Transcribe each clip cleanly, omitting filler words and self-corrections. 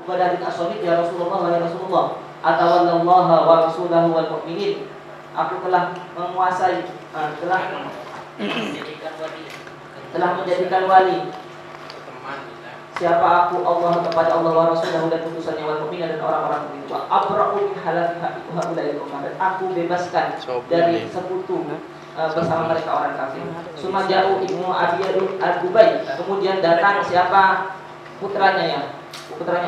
Ubadah bin As-Samit, ya Rasulullah, ya Rasulullah, atawallallaha wa rasulahu wal mu'minin. Aku telah menguasai, telah menjadikan wali. Siapa aku? Allah, kepada Allah wa rasulahu dan utusannya, wal mu'minin dan orang-orang mukmin. Wa abra'u min halafi haula'il ummah, dan aku bebaskan dari sekutu bersama mereka orang kafir. Sumajau ibnu Abiyadul al-Ubay, kemudian datang siapa? Putranya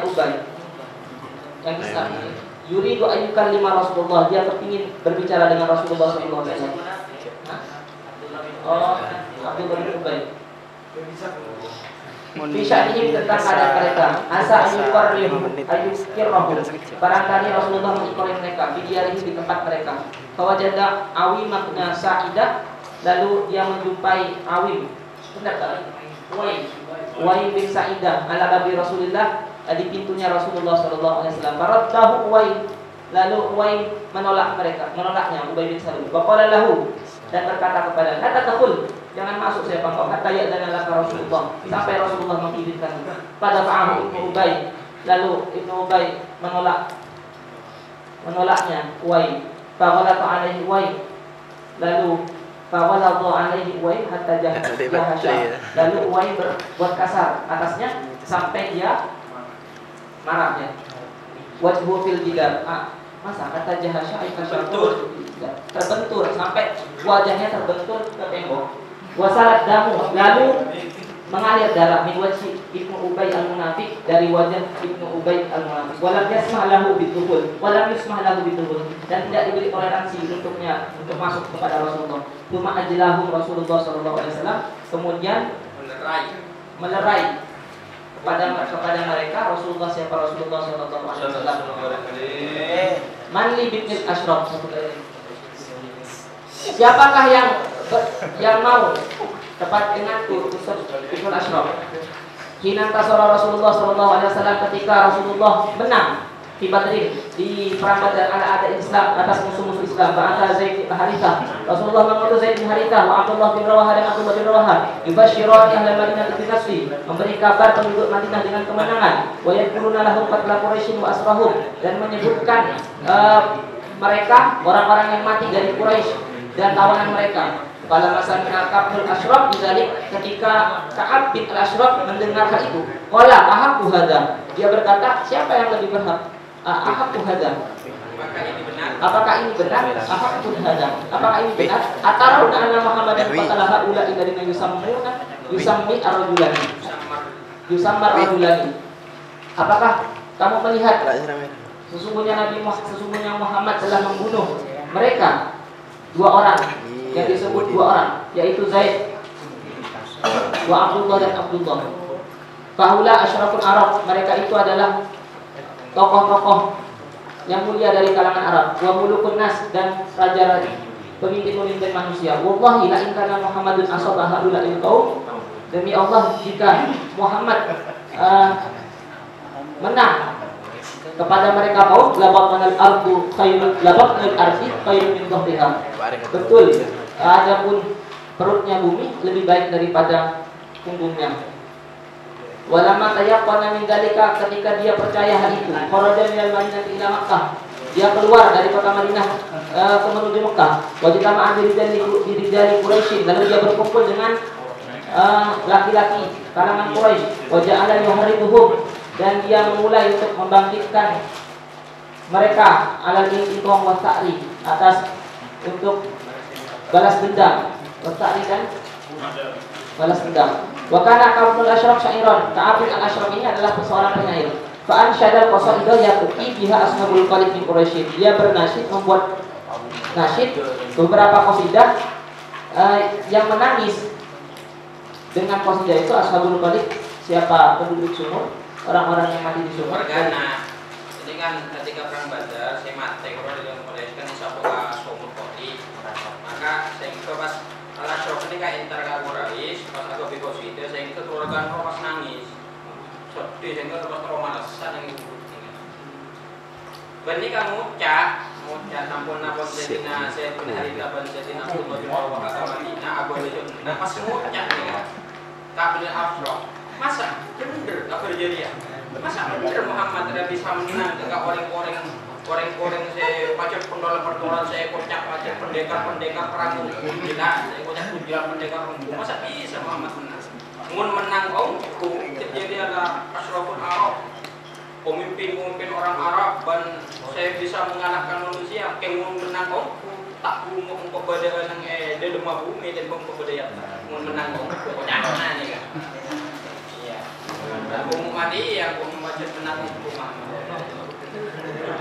Ubay yang Islam ini. Yuridu ayyukan lima Rasulullah, dia kepingin berbicara dengan Rasulullah SAW. Oh, Abdullah bin Ubay. Bisa ini tentang keadaan mereka. Asa ayyukirrahu, barangkali Rasulullah mengikori mereka. Bidiarihi, di tempat mereka. Fawajada awimatna sa'idah, lalu dia menjumpai Awim. Benar tak? Uwaim bin Sa'idah ala babi Rasulullah, di pintunya Rasulullah SAW. Faraddahu Uwaim, lalu Uwaim menolaknya Ubay bin Salul. Waqala lahu, dan berkata kepada, la tadkhul, jangan masuk siapa engkau, hatta ya'dana laka Rasulullah, sampai Rasulullah mengizinkan. Pada fa'ahu Ibnu Ubay, lalu Ibnu Ubay menolaknya Uwaim. Faghalata alaihi Uwaim, lalu faghalata alaihi Uwaim hatta jahasya, lalu Uwaim berbuat kasar atasnya sampai dia marahnya. Wajhu fil jidar, masa kata jahasya terbentur sampai wajahnya terbentur ke tembok. Wasalat damu, lalu mengalir darah min wajhi Ibnu Ubay al-Munafiq, dari wajah Ibnu Ubay al-Munafiq. Walam yasmah lahu bidukhul, dan tidak diberi toleransi untuknya untuk masuk kepada Rasulullah. Cuma ajlahu Rasulullah SAW, kemudian melerai kepada mereka Rasulullah, siapa Rasulullah SAW. Manli bin Ashraf, siapakah yang mau tepat denganku, Ibnu Ashraf. Hina tasara Rasulullah SAW, ketika Rasulullah menang di Badrin, di perang Badar, ada Islam atas musuh-musuh Islam. Ba'atha Zaid bin Harithah, Rasulullah mengutus Zaid bin Harithah wa Abdullah bin Rawahah dan Abdullah bin Rawahah, yubashshirani ahli Madinah bi nasri, memberi kabar penduduk Madinah dengan kemenangan. Wa yaquluna lahum qatla Quraisy wa asrahum, dan menyebutkan mereka orang-orang yang mati dari Quraisy dan tawanan mereka. Pada masa Ka'ab bin Ashraf dizalik, ketika Ka'ab bin Ashraf mendengar hal itu, qala ahaqu hada, dia berkata, siapa yang lebih berhak? Ahaqu hada, apakah ini benar? Ahaqu hada, apakah ini benar? Atarawna anna Muhammadan qatala haula alladziina yusammi ar-rajulani, yusammar rajulani. Apakah kamu melihat sesungguhnya Muhammad telah membunuh mereka dua orang, yang disebut dua orang, yaitu Zaid wa Abdullah dan Abdullah. Fahulah asyraful Arab, mereka itu adalah tokoh-tokoh yang mulia dari kalangan Arab. Wa mulukun nas, dan raja-raja, pemimpin-pemimpin manusia. Wallahi la in kana Muhammadun asaba haula'il qaum, demi Allah jika Muhammad menang kepada mereka kaum, labaqanal ardu khairun, labaqanal ardi khairun min dhahriha. Betul, adapun perutnya bumi lebih baik daripada punggungnya. Walamma tayaqqana min dzalika, ketika dia percaya hal itu, kharaja minal Madinah ila Makkah, dia keluar dari kota Madinah ke menuju Mekah. Wajtama'a bi rijali Quraisy, lalu dia berkumpul dengan laki-laki kalangan Quraisy. Waja'ala yuharribuhum, dan dia memulai untuk membangkitkan mereka alal intiqam wa ta'ri, atas untuk balas dendam. Wasa'ri kan balas dendam. Wa kana Ka'ab bin Ashraf sya'iran, Ka'ab bin Ashraf ini adalah seorang penyair. Fa ansyadal qasidah yaqti biha ashabul qalib min Quraisy, dia bernasyid, membuat nasyid beberapa qasidah yang menangis dengan qasidah itu. Ashabul qalib, siapa? Penduduk sumur, orang-orang yang mati di sumur. Jadi kan ketika perang Badar, saya mati kalau di dalam Quraisy kan disapa sumur Qadi. Maka saya itu pas kalau syok ini kayak inter Quraisy, pas aku bikosi itu saya itu keluarga pas nangis. Sedih saya itu pas romalasan yang ibu. Benih kamu cak sampun napon sedina saya pun hari taban sedina aku bagi bawa ke Madinah abu itu. Pas mucak nih kan. Kabel afro. Masa bener apa jadi ya? Masa bener Muhammad tidak bisa menang dengan orang-orang saya pacet pendolar saya kocak pacet pendekar perang tidak saya kocak tujuan pendekar perang masa bisa Muhammad menang menang jadi ada Ashraful Arab pemimpin orang Arab dan saya bisa mengalahkan manusia kayak menang tak perlu kepada yang dia demam bumi dan kepada yang menang kocak nih kan iya pengumuman yang pengumuman menang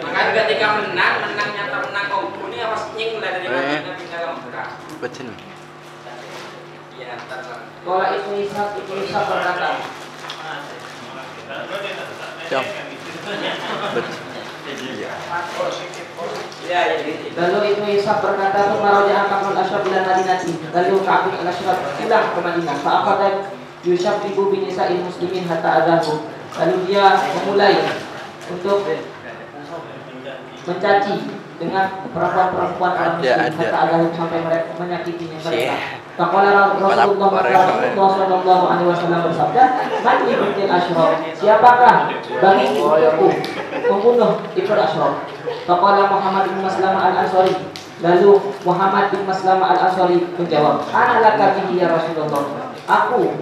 makanya ketika menang nyata menang ini harus nying lah dari Nabi dalam Mekah betul iya Kalau Ibnu Ishaq berkata siap betul lalu Ibnu Ishaq berkata Maraja Ka'ab al-Ashraf ila Madinati lalu Ka'ab al-Ashraf pulang ke Madinah fa'aqada yushabbibu bi nisa'il muslimin hatta adahu lalu dia memulai untuk mencaci dengan perempuan-perempuan orang muslim hatta adahu sampai mereka menyakitinya mereka. Faqala Rasulullah sallallahu alaihi wasallam bersabda, "Man ibnul Ashraf? Siapakah bagi untukku membunuh Ibnu Ashraf?" Faqala Muhammad bin Maslamah al-Ansari. Lalu Muhammad bin Maslamah al-Ansari menjawab, "Ana laka bihi ya Rasulullah." Aku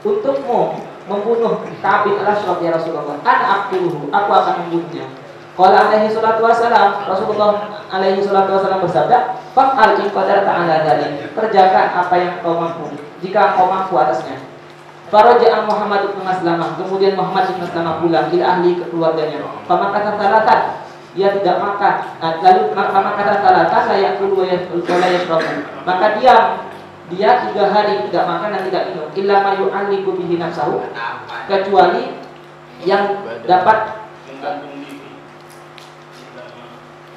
untukmu membunuh Ka'ab bin al-Ashraf ya Rasulullah. Ana aqtuluhu, aku akan membunuhnya. Qala alaihi salatu wasalam, Rasulullah alaihi salatu wasalam bersabda, "Fa'al in qadarta 'ala dzalik." Kerjakan apa yang kau mampu, jika kau mampu atasnya. Faraja'a Muhammad bin Maslamah, kemudian Muhammad bin Maslamah pulang ila ahli keluarganya. Famakatan talatan, dia tidak makan. Lalu famakatan talatan la ya'kulu wa la yashrabu. Maka dia 3 hari tidak makan dan tidak minum. Illa ma yu'alliqu bihi nafsahu, kecuali yang dapat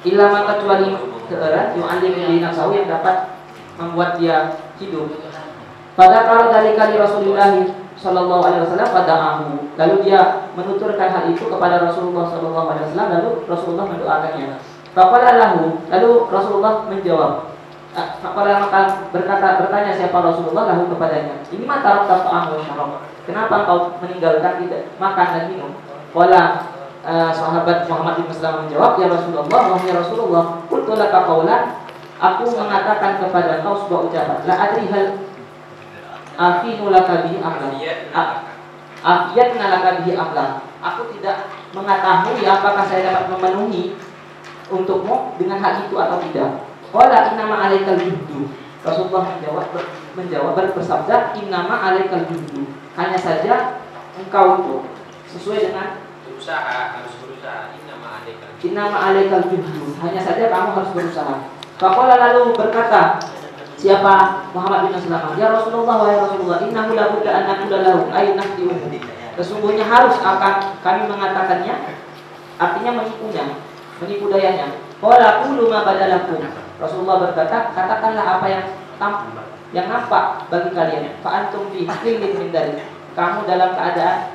ilama kecuali yu'allim bi nafsahu yang dapat membuat dia hidup. Pada kalau dari kali Rasulullah sallallahu alaihi wasallam pada'ahu, lalu dia menuturkan hal itu kepada Rasulullah sallallahu alaihi wasallam, lalu Rasulullah mendoakannya. Faqala lahu, lalu Rasulullah menjawab. Faqala maka bertanya siapa Rasulullah lahu kepadanya, "Ini mata ta'am wa syarab." Kenapa kau meninggalkan tidak makan dan minum? Qala sahabat Muhammad bin Maslamah menjawab, "Ya Rasulullah, wahai Rasulullah, qultu laka qaulan." Aku mengatakan kepada kau sebuah ucapan, la adri hal afinu laka bihi amlan. Afiyatna laka bihi amlan. Aku tidak mengetahui apakah saya dapat memenuhi untukmu dengan hal itu atau tidak. Qala innama alaikal juhdu. Rasulullah menjawab bersabda, "Innama alaikal juhdu." Hanya saja engkau itu sesuai dengan harus berusaha. Innama alaikal juhdu. Hanya saja kamu harus berusaha. Faqala lalu berkata siapa Muhammad bin Maslamah, "Ya Rasulullah, wahai Rasulullah, innahu la budda an naqula lahu ay nahdihu." Sesungguhnya harus akan kami mengatakannya, artinya menipu dayanya. Qala qulu ma badalakum. Rasulullah berkata, katakanlah apa yang nampak bagi kalian. Fa antum fi hilin min dzalik. Kamu dalam keadaan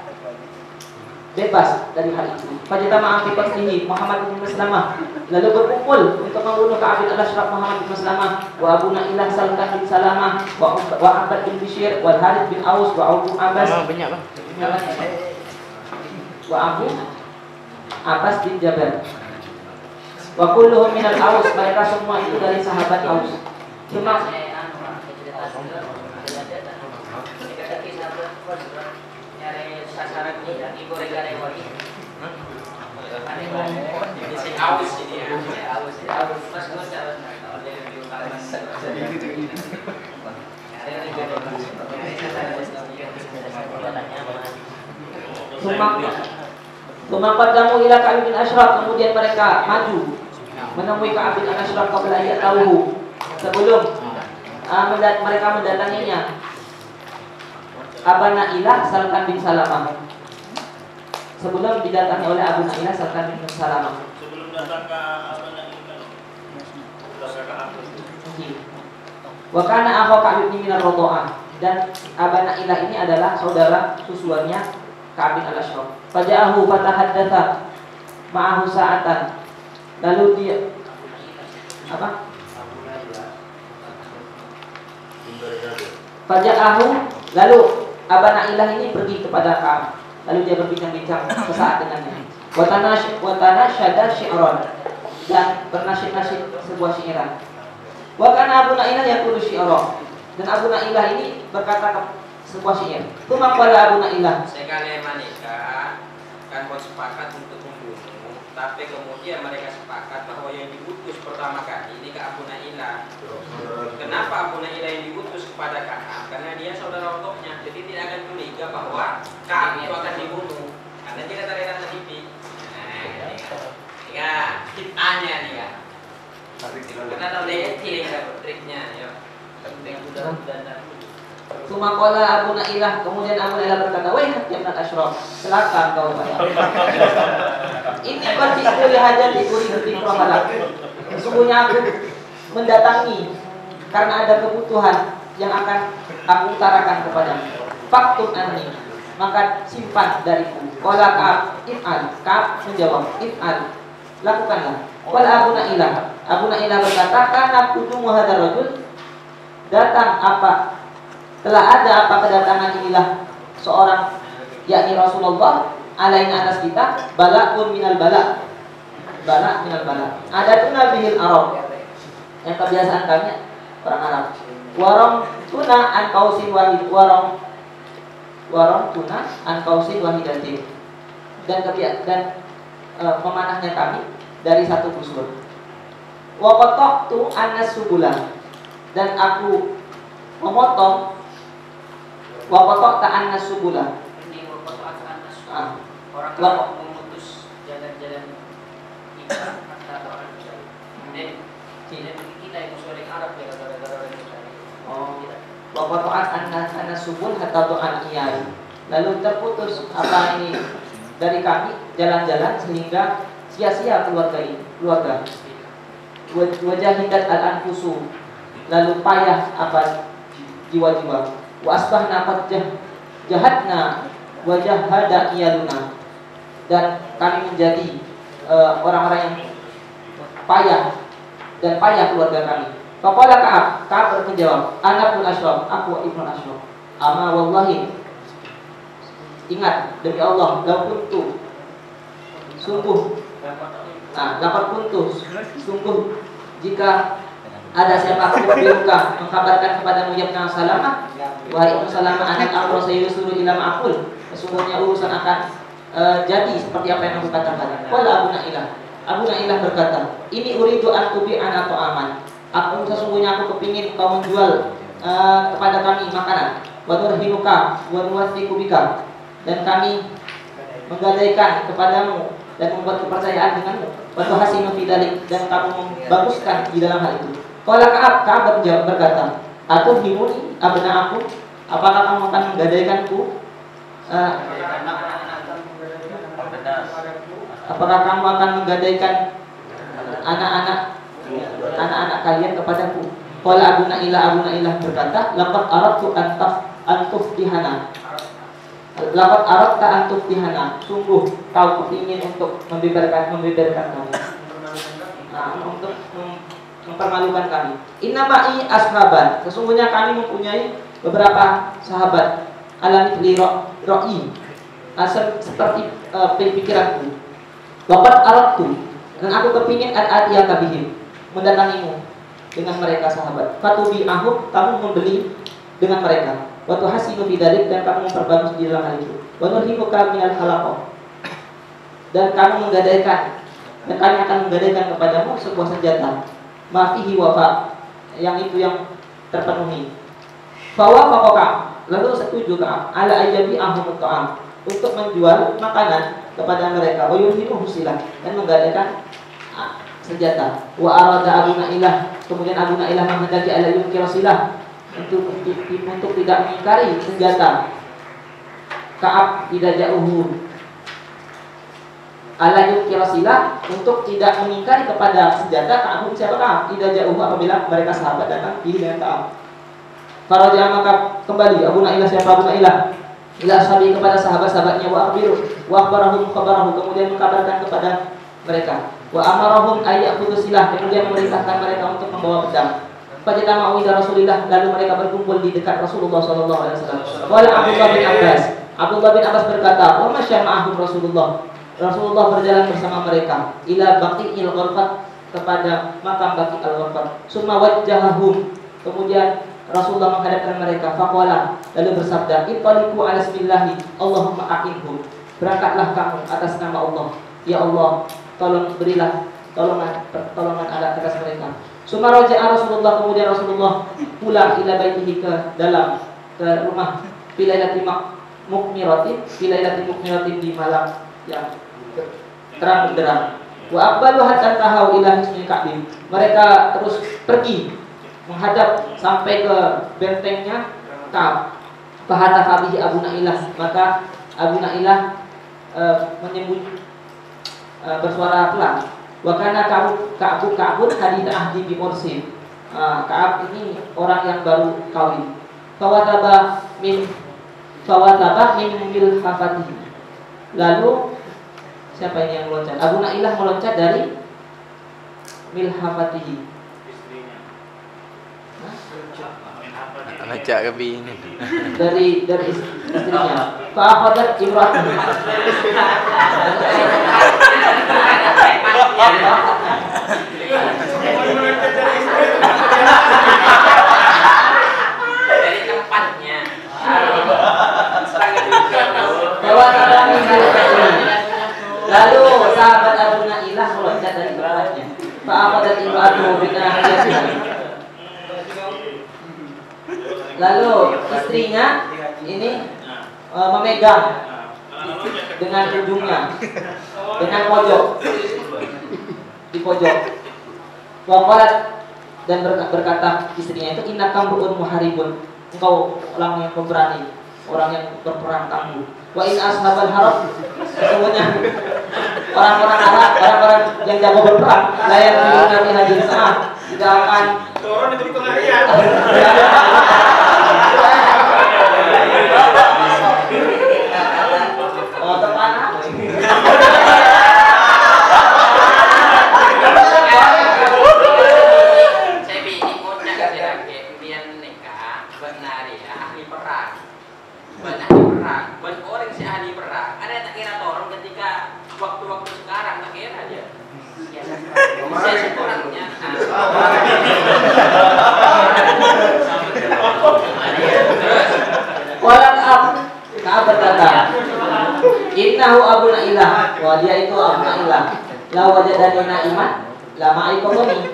bebas dari hal itu. Fajtama'a fi qatlihi Muhammad bin Maslamah, lalu berkumpul untuk membunuh Ka'ab bin al-Ashraf Muhammad bin Maslamah wa Abu Na'ilah Salkan bin Salamah wa Abbad bin Bishr wal Harith bin Aus wa Abu Abbas wa Abu Abbas bin Jabal wa kulluhum min al-Aus, mereka semua itu dari sahabat Aus. Cuma sasaran ini yang ibu regare wali. Ane di sini awis ini ya. Awis pas gua jalan dari utara. Tumapat kamu ila Ka'ab bin Ashraf, kemudian mereka maju menemui Ka'ab bin Ashraf qabla ya'tahu, sebelum mereka mendatanginya. Abu Na'ilah Salkan bin Salamah, sebelum didatangi oleh Abu Na'ilah Salkan bin Salamah. Sebelum datang ke Abu Na'ilah, wa kana akhu Ka'ab bin Ar-Radha'ah, dan Abu Na'ilah ini adalah saudara susuannya Ka'ab bin al-Ashraf. Faja'ahu fatahaddatsa ma'ahu sa'atan, lalu dia Faja'ahu, lalu Abu Na'ilah ini pergi kepada Ka'ab. Lalu dia berbincang-bincang sesaat dengannya. Watana syada syi'ron, dan bernasib-nasib sebuah syi'iran. Wa kana Abu Na'ilah yaqulu syi'ron, dan Abu Na'ilah ini berkata ke sebuah syair. Tsumma qala Abu Na'ilah, sekali menikah kan sepakat untuk membunuh, tapi kemudian mereka sepakat bahwa yang diutus pertama kali ini ke Abu Na'ilah. Kenapa Abu Na'ilah yang diutus kepada Ka'ab? Karena dia saudara otohnya, jadi tidak akan curiga bahwa Ka'ab itu akan dibunuh karena dia terlihat TV. Ya, kitanya nih ya. Karena tahu dia triknya ya. Tsumma qala Abu Na'ilah, kemudian Abu Na'ilah berkata, "Wahai Ibn al-Ashraf, celaka kau pada. Ini berarti sekali hajat diberi berfikra halak. Sesungguhnya aku mendatangi karena ada kebutuhan yang akan aku utarakan kepadamu. Faktub anni, maka simpan dariku." Qala Ka'ab, "If'al." Ka'ab menjawab, "If'al." Lakukanlah. Qala Abu Na'ilah, Abu Na'ilah berkata, "Kana qudumu hadzal rajul." Datang apa? Telah ada apa kedatangan inilah seorang, yakni Rasulullah alaina atas kita, bala'un minal bala'. Bala' minal bala'. Adatuna bihil Arab. Yang kebiasaan kami orang Arab. Warong tuna an kausin wahid, warong tuna an kausin wahidatin. Dan memanahnya kami dari satu busur. Wa qata'tu annas subulan, dan aku memotong wa qata'ta annas subulan. Ini orang Wa- kalau memutus jalan-jalan kita kata orang Israel. Dan kita yang musuh orang Arab ya gara-gara orang Israel. Oh, wa qata'at annas subul hatta tu'an iyai. Lalu terputus apa ini dari kami jalan-jalan sehingga sia-sia keluarga. Wajahidat al-anfusu, lalu payah apa jiwa-jiwa. Wa asbahna qad jahatna wa jahada iyaluna, dan kami menjadi orang-orang yang payah dan payah keluarga kami. Faqala Ka'ab menjawab, "Ana ibn Ashraf, aku ibnu Ashraf. Ama wallahi, ingat demi Allah, lau kuntu, sungguh, dapat kuntu, sungguh jika ada siapapun biruka mengkabarkan kepadamu ya Ibn Salamah, wahai Ibn Salamah, anak aku sayusuru ila ma'akul, sesungguhnya urusan akan jadi seperti apa yang aku katakan." Qala Abu Na'ilah berkata, "Ini uridu an tubi'ana ta'aman." Sesungguhnya aku kepingin kau menjual kepada kami makanan. Wa nurhinuka wa nuwathiqu bika, dan kami menggadaikan kepadamu dan membuat kepercayaan denganmu. Wa tuhasinu fi dzalik, dan kamu membaguskan di dalam hal itu. Qala Ka'ab berkata, "Atuhimuni abna aku, apakah kamu akan menggadaikanku? Apakah kamu akan menggadaikan anak-anak kalian kepadaku?" Qala Abu Na'ilah berkata, "Laqad aradtu an tuftihana." Laqad aradta an tuftihana, sungguh kau kepingin untuk membeberkan kami. Untuk mempermalukan kami. Inna ma'i ashaban, sesungguhnya kami mempunyai beberapa sahabat. Alami li ro'i, seperti pikiranku. Waqad aradtu, dan aku kepingin an-atiyaka bihim, mendatangimu dengan mereka sahabat. Fatubi ahum, kamu membeli dengan mereka. Wa tuhasinu bidzalik, dan kamu memperbagus di dalam hal itu. Wa nurhibuka minal halaqah, dan kamu menggadaikan, dan kami akan menggadaikan kepadamu sebuah senjata. Ma fihi wafa, yang itu yang terpenuhi. Fawafaqa, lalu setuju Ka'ab ala ayyabi ahum ta'am, untuk menjual makanan kepada mereka. Wa yurhimu husilah, dan menggadaikan senjata. Wa arada Abu Na'ilah, kemudian Abu Na'ilah menghendaki ala yungkir silah, untuk tidak mengingkari senjata. Ka'ab tidak jauh ala yungkir silah, untuk tidak mengingkari kepada senjata. Ka'ab siapa Ka'ab? Tidak jauh apabila mereka sahabat datang pilih dengan Ka'ab. Faraja, maka kembali Abu Na'ilah, siapa Abu Na'ilah, ila sahabi, kepada sahabat-sahabatnya. Wa akhbarahum khabarahu, kemudian mengkabarkan kepada mereka. Wa amarahum ayya'khudhu silah, kemudian memerintahkan mereka untuk membawa pedang. Fajtama'u ila Rasulillah, lalu mereka berkumpul di dekat Rasulullah sallallahu alaihi wasallam. Wala Abdullah bin Abbas, Abdullah bin Abbas berkata, "Wa masya ma'ahum Rasulullah." Rasulullah berjalan bersama mereka ila Baqi'il Gharfat, kepada makam Baqi' al-Gharfat. Summa wajjahahum, kemudian Rasulullah menghadapkan mereka. Faqala, lalu bersabda, "Ittaliqu ala bismillahi, Allahumma aqimhum." Berangkatlah kamu atas nama Allah. Ya Allah, tolong berilah pertolongan atas mereka. Summa raja'a Rasulullah, kemudian Rasulullah pulang ila baitihi, ke rumah, filailati mukmiratin, di malam yang terang benderang. Wa aqbalu hatta tahau ila hisnil Ka'bah. Mereka terus pergi menghadap sampai ke bentengnya Ka'ab. Fahata bihi Abu Na'ilah, maka Abu Na'ilah bersuara pelan. Wa kana Ka'bun hadid ahdi bi Mursin. Ka'ab ini orang yang baru kawin. Fawataba min milhafatihi. Lalu siapa ini yang meloncat? Abu Na'ilah meloncat dari milhafatihi. Ngajak ke bini. Dari istrinya. Fa'akhadat imra'atuhu. Dari tempatnya. Lalu sahabat Abu Na'ilah meloncat dari tempatnya. Fa'akhadat imra'atuhu binahiyatiha. Lalu istrinya ini memegang dengan ujungnya, dengan pojok, di pojok. Waqalat, dan berkata istrinya itu, innaka mru'un muharibun, engkau orang yang pemberani, orang yang berperang tangguh. Wa in ashabal haram, sesungguhnya orang-orang Arab, orang-orang yang jago berperang, la yaquluna fi hadhihi sa'ah, tidak akan Turun itu pengalian. oh terpanah. Saya bini punya kasih lagi kemudian nikah benar ya ahli perang. Benar ahli perang. Ben orang si ahli perang. Ada yang tak kira orang ketika waktu-waktu sekarang tak kira aja. Saya sekurangnya. Walat Ka'ab berkata, innahu Abu Na'ilah, wah dia itu Abu Na'ilah. La wajadani na'iman, la ma'ikotoni.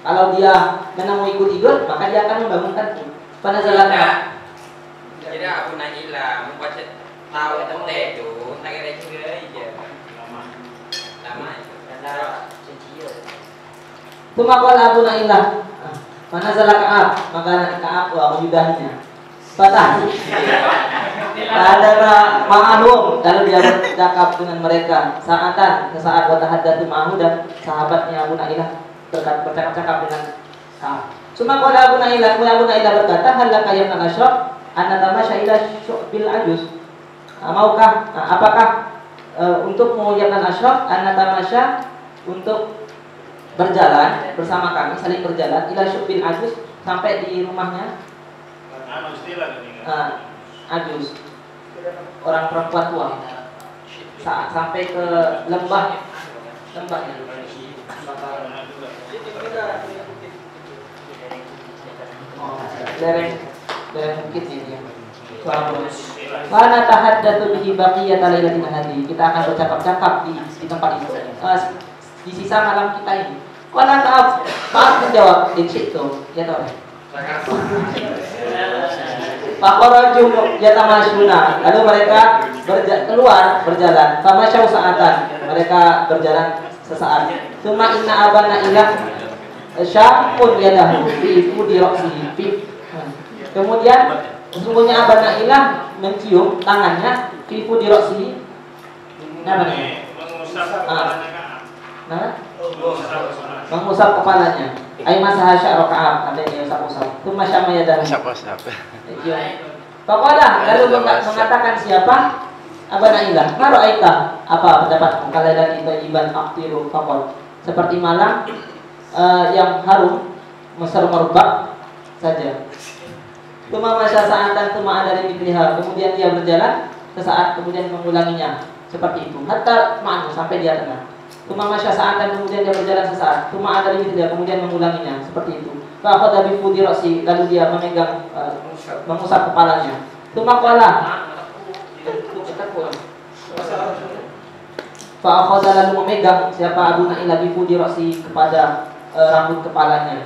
Kalau dia menemuiku tidur, maka dia akan membangunkanku. Panazalaka. Jadi Abu Na'ilah membaca tahu itu tejo, tak kira juga aja. Lama itu. Tumakal Abu Na'ilah. Panazalaka Ka'ab, maka Ka'ab menyudahinya. Patah. Hadara ma'ahum, lalu dia bercakap dengan mereka sesaat watahaddatsu ma'ahu, dan sahabatnya Abu Na'ilah bercakap-cakap dengan Ka'ab. Sumakala Abu Na'ilah, Abu Na'ilah berkata, halaka ya ibn Ashraf anatamasya ila syu'bil ajuz. Apakah untukmu ya ibn Ashraf anatamasya, untuk berjalan bersama kami, saling berjalan ila syu'bil ajuz, sampai di rumahnya ajuz, orang perempuan tua, sampai ke lembahnya. Lereng bukitnya dia. Karena tahaddatsu bihi baqiyat lailatina hadi. Kita akan bercakap-cakap di tempat itu, di sisa malam kita ini. Qala Ka'ab menjawab, "Insyi'tu." Ya tahu. Faqaraju yatamasyuna, lalu mereka keluar berjalan. Famasyau sa'atan, mereka berjalan sesaat. Tsumma inna Abu Na'ilah syaqun yadahu fi fudi ra'sihi. Kemudian sesungguhnya Abu Na'ilah mencium tangannya fi fudi ra'sihi. Namanya mengusap kepalanya. Ai masaha sya'ra Ka'ab, katanya usap-usap. Tsumma syamma yadahu. Usap-usap. Faqala, lalu mengatakan siapa? Abu Na'ilah, ma ra'aita, apa pendapatmu? Kalailan thayyiban aqtiru faqal, seperti malam yang harum mesra merbak saja. Tuma masya sa'atan tuma ada di mithliha, kemudian dia berjalan sesaat kemudian mengulanginya seperti itu. Hatta ma'nu sampai dia tenang. Tuma masya saat dan kemudian dia berjalan sesaat. Tuma ada di dia kemudian mengulanginya seperti itu. Fa'akhadha bi fudi ra'si, lalu dia memegang mengusap kepalanya. Tuma qala fa'akhadha lalu memegang siapa Abu Na'ilah bi fudi ra'si kepada rambut kepalanya.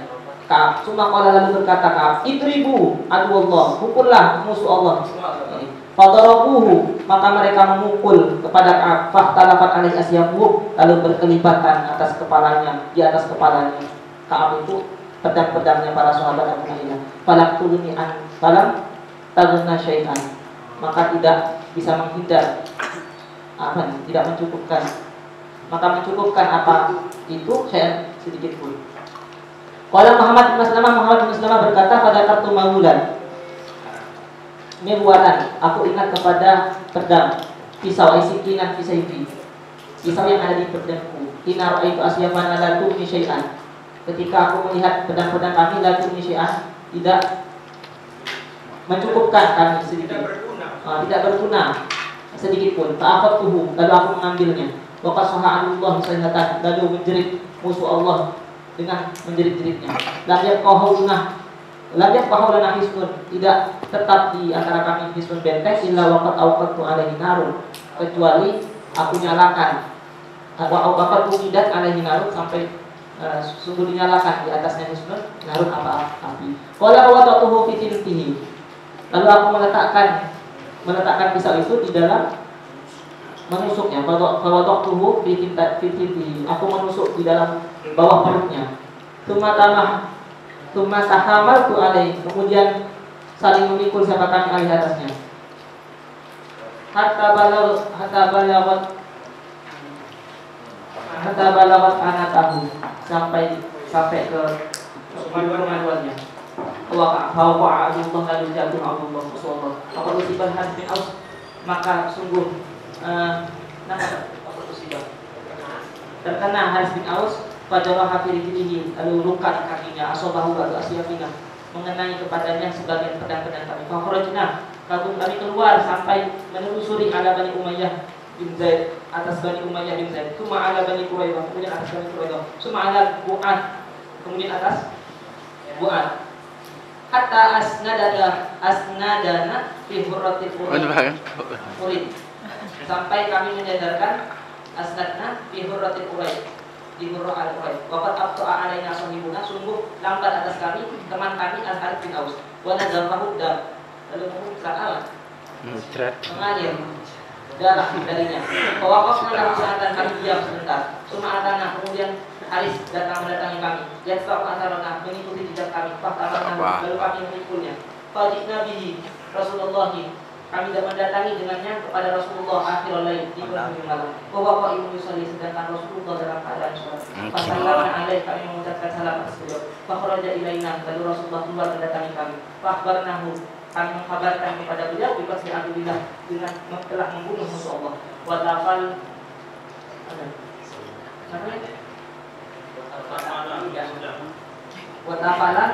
Ka'ab tuma qala lalu berkata Ka'ab, idribu adu Allah, pukullah musuh Allah. Fadarabuhu, maka mereka memukul kepada Ka'ab. Fahtalafat alaihi asyabuh, lalu berkelibatan atas kepalanya, di atas kepalanya Ka'ab itu pedang-pedangnya para sahabat Abu Na'ilah. Falak tuluni an falam tagna syai'an, maka tidak bisa menghindar tidak mencukupkan, maka mencukupkan apa itu syai'an sedikit pun. Qala Muhammad bin Maslamah berkata pada kartu maulan mirwalan, aku ingat kepada pedang pisau isikinan fisaifi, pisau yang ada di pedangku. Inar itu asyafana la tuni syai'an, ketika aku melihat pedang-pedang kami la tuni syai'an, tidak mencukupkan kami sedikit, tidak berguna sedikit pun. Fa'aqadtuhu, lalu aku mengambilnya. Wa qasaha'allahu sayhatan, lalu menjerit musuh Allah dengan menjerit-jeritnya. Lam yaqahu lana hisnun, tidak tetap di antara kami hisnun benteng illa waqad awqadtu alaihi narun, kecuali aku nyalakan waqad umidat alaihi narun, sampai sungguh dinyalakan di atasnya hisnun narun apa api. Qala wa tatuhu fi tilkihi, lalu aku meletakkan pisau itu di dalam menusuknya. Fa tatuhu fi tilkihi, aku menusuk di dalam bawah perutnya. Tuma tahamaltu alaih, kemudian saling memikul siapa kami alih atasnya. Hatta balawat anatahu, sampai ke kemaluannya. Wa Abdullah lalu jatuh Abdullah Rasulullah. Maka musibah Harith bin Aus, maka sungguh terkena Harith bin Aus pada hafir dirihi, lalu luka di kakinya. Asobahu ba'du asyafina, mengenai kepadanya sebagian pedang-pedang kami. Fakhrajna, kami keluar sampai menelusuri ala Bani Umayyah bin Zaid, atas Bani Umayyah bin Zaid. Suma ala Bani Quraidah, kemudian atas Bani Quraidah. Suma ala Bu'ad, kemudian atas Bu'ad. Hatta asnadana fi hurratil urid, sampai kami menyadarkan asnadna fi hurratil urid, di Hurrah al-Quraid. Waqad abta'a alaina sahibuna, sungguh lambat atas kami teman kami Al-Harith bin Aus. Wa nadzafahu dam, lalu memuncrat alat mengalir darah darinya. Waqafna lahu sa'atan, kami diam sebentar. Suma atana, kemudian Harith datang mendatangi kami. Yatfa'u atharana, mengikuti jejak kami. Fahtamarna, lalu kami menikulnya. Fajitna bihi Rasulullah, kami mendatangi dengannya kepada Rasulullah akhirul lail, di penghujung malam. Bahwa ibu yusalli, sedangkan Rasulullah dalam keadaan sholat. Fasallamna alaih, kami mengucapkan salam atas beliau. Fakhraja ilaina, lalu Rasulullah keluar mendatangi kami. Fakhbarnahu, kami mengkabarkan kepada beliau bikasri Abdullah, dengan telah membunuh musuh Allah. Wadafal Watafalan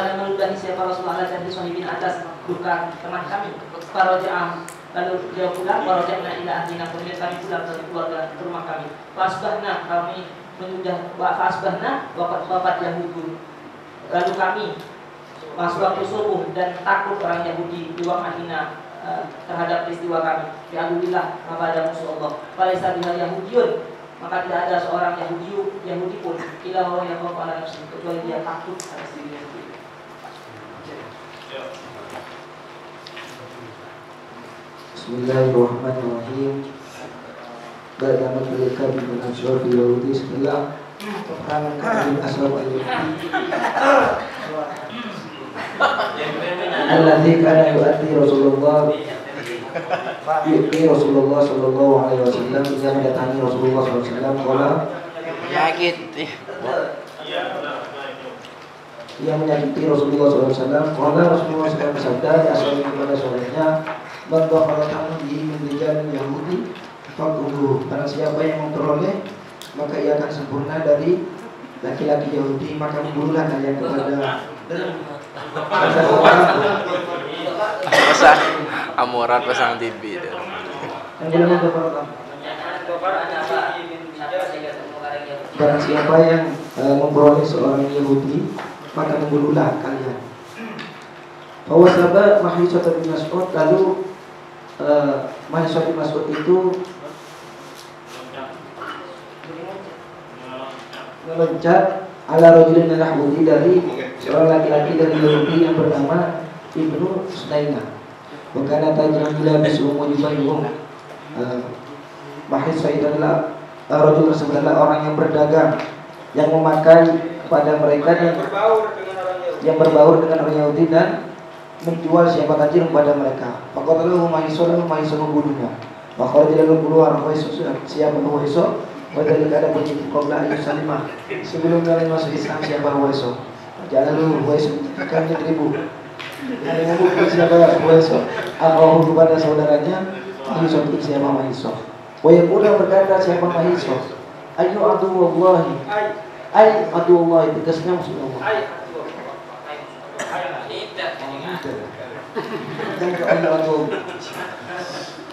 dan meludahi siapa Rasulullah dan disonibin atas bukan teman kami. Faroja'ah, lalu dia pulang. Faroja'na ila ahlina, kemudian kami pulang ke keluarga, ke rumah kami. Fasbahna, kami menyudah fasbahna wafat Yahudi, lalu kami masuk waktu subuh dan takut orang Yahudi di Madinah terhadap peristiwa kami. Alhamdulillah kepada musuh Allah. Falaisa bihal Yahudiyun, maka tidak ada seorang Yahudi pun ila huwa yakhafu ala nafsihi, kecuali dia takut atas dirinya sendiri. Bismillahirrahmanirrahim. Bagaimana mereka bin Ashraf Yahudi setelah perangan Ashraf Yahudi alladzi kana yu'ti Rasulullah sallallahu alaihi wasallam, yang mendatangi Rasulullah sallallahu alaihi wasallam. Qala, yang menyakiti Rasulullah sallallahu alaihi wasallam. Qala, Rasulullah SAW bersabda ya ashabi, kepada sahabatnya, man dakhala di rijal Yahudi faquluhu, barang siapa yang memperoleh maka ia akan sempurna dari laki-laki Yahudi, maka membunuhlah kalian kepada orang Amurat pasang TV itu. Yang belum mengkafarkan. Barang siapa yang memperoleh seorang Yahudi, maka membunuhlah kalian. Bahwa sahabat Mahisah bin Mas'ud, lalu Mahisah bin Mas'ud itu meloncat ala rajulin Yahudi dari seorang laki-laki dari Yahudi yang bernama Ibnu Sudaina. Bukan tajam bila bisumu dibayung. Mahisah itu adalah rajul tersebut adalah orang yang berdagang, yang memakai kepada mereka dan yang berbaur dengan orang Yahudi dan menjual siapa tajir kepada mereka. Faqatalahu Mahisah membunuhnya. Maka dia lalu keluar siapa Mahisah. Padahal ada begitu qabla ayusalimah. Sebelum kalian masuk Islam siapa Mahisah. Jangan lu Mahisah kami 1000. Yang memukul siapa Mahisah. Aku kepada saudaranya Mahisah itu siapa Mahisah. Wa yaqulu berkata siapa Mahisah. Ayu aduwallahi. Ay aduwallahi tegasnya musuh Allah.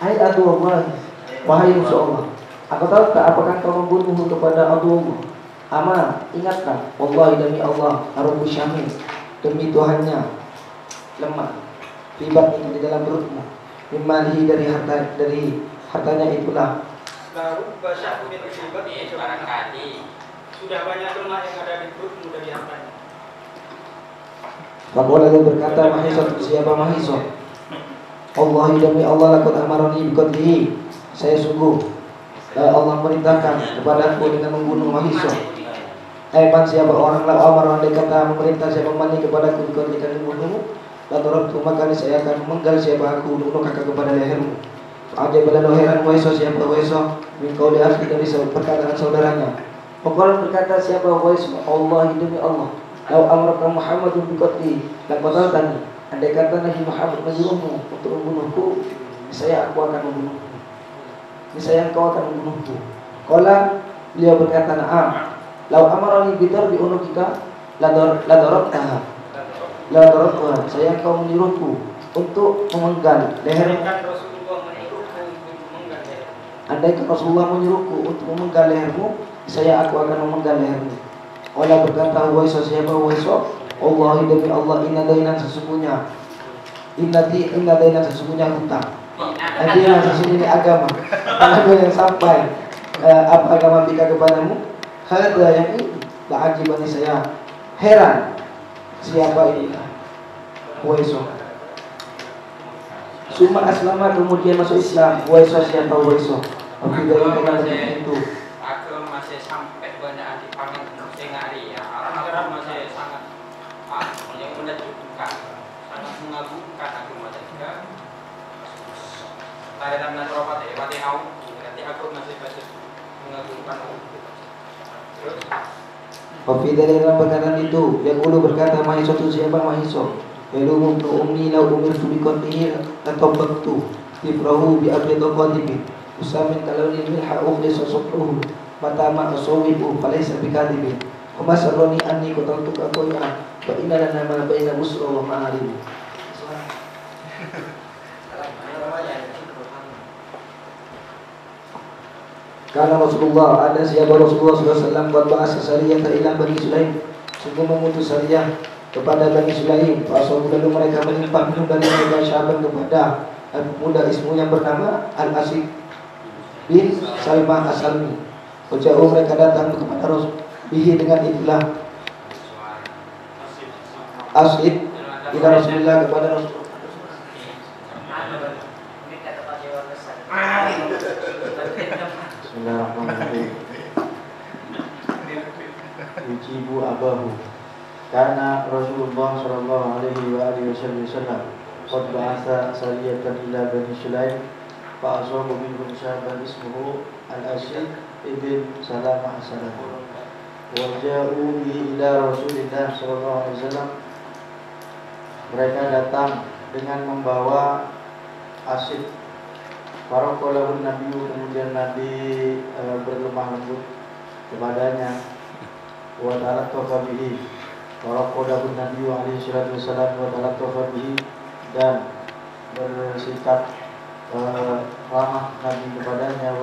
Hai adu Allah, wahai musuh Allah. Aku tahu tak apakah kau membunuh kepada adu Allah? Aman, ingatlah, wallahi demi Allah, Rabbul Syamil, demi Tuhannya lemah. Ribat itu di dalam perutmu. Mimalihi dari hartanya itulah. Baru bahasa punya ribat barangkali sudah banyak lemah yang ada di perutmu dari hartanya. Faqala lalu berkata Mahisah siapa Mahisah. Wallahi demi Allah laqad amarani biqatlihi. Saya sungguh Allah merintahkan kepadaku dengan membunuh Mahisah. Man siapa orang la amar andai kata memerintah siapa mani kepadaku biqatlihi membunuhmu, la darabtu maka saya akan menggal siapa aku untuk kakak kepada lehermu. Aja bala heran Mahisah siapa Mahisah min qauli akhi dari perkataan saudaranya. Faqala berkata siapa Mahisah, Allah demi Allah. Lau amraka Muhammadun biqatli laqad tani. Andai kata Nabi Muhammad menyuruhmu untuk membunuhku, saya aku akan membunuhmu. Saya engkau akan membunuhku. Qala beliau berkata na'am. Lau amarani bidarbi unukika la darabtaha. La darabtaha. Saya engkau menyuruhku untuk memenggal lehermu. Andai kata Rasulullah menyuruhku untuk memenggal lehermu, saya aku akan memenggal lehermu. Allah berkata Waisah siapa Waisah. Allah demi Allah inna dainan sesungguhnya hutang. Adina sesungguhnya agama. Agama yang sampai apa agama bika kepadamu. Hada yang ini la ajibani saya heran siapa ini Waisah. Suma aslama kemudian masuk Islam. Waisah siapa Waisah. Tapi dari kenal itu aku masih sampai banyak dipanggil sengari ya. Orang masih sangat yang menakjubkan, sangat mengagumkan aku mereka. Tadi dalam nafas ya, pati kau, nanti aku masih mengagumkan. Terus. Kopi dari dalam perkataan itu, yang ulu berkata Mahisah itu siapa Mahisah. Lalu ummi lau umir subikon ini atau bentu difrahu bi abdi qadibi. Usamin kalau ini milha ukhli sosokruhu matama asawibu falaysa bikadibin. Masaroni anni qataltu aqoya wa inna lana ma baina busra wa ma'arib. Karena Rasulullah ada siapa Rasulullah SAW buat bahasa Sariyah ila Bani Sulaim. Sungguh mengutus Sariyah kepada Bani Sulaim. Pasal lalu mereka menimpa minum dari mereka Syaban kepada muda ismu yang bernama Al-Asib bin Salmah As-Salmi. Jauh mereka datang kepada Rasul bihi dengan itulah Asib ila Rasulullah kepada Rasul. Bismillahirrahmanirrahim. Ujibu abahu karena Rasulullah sallallahu alaihi wa alihi wasallam qad ba'atha sariyatan ila Bani Sulaim fa asabu minhum syaban ismuhu Al-Asib ibn Salamah As-Salami. Waja'u bihi ila Rasulillah sallallahu alaihi wasallam. Mereka datang dengan membawa Asib. Faroqalahun Nabi, kemudian Nabi berlemah lembut kepadanya. Wa talaqqa bihi. Faroqalahun Nabi alaihi salatu wasallam wa talaqqa bihi, dan bersikap ramah Nabi kepadanya.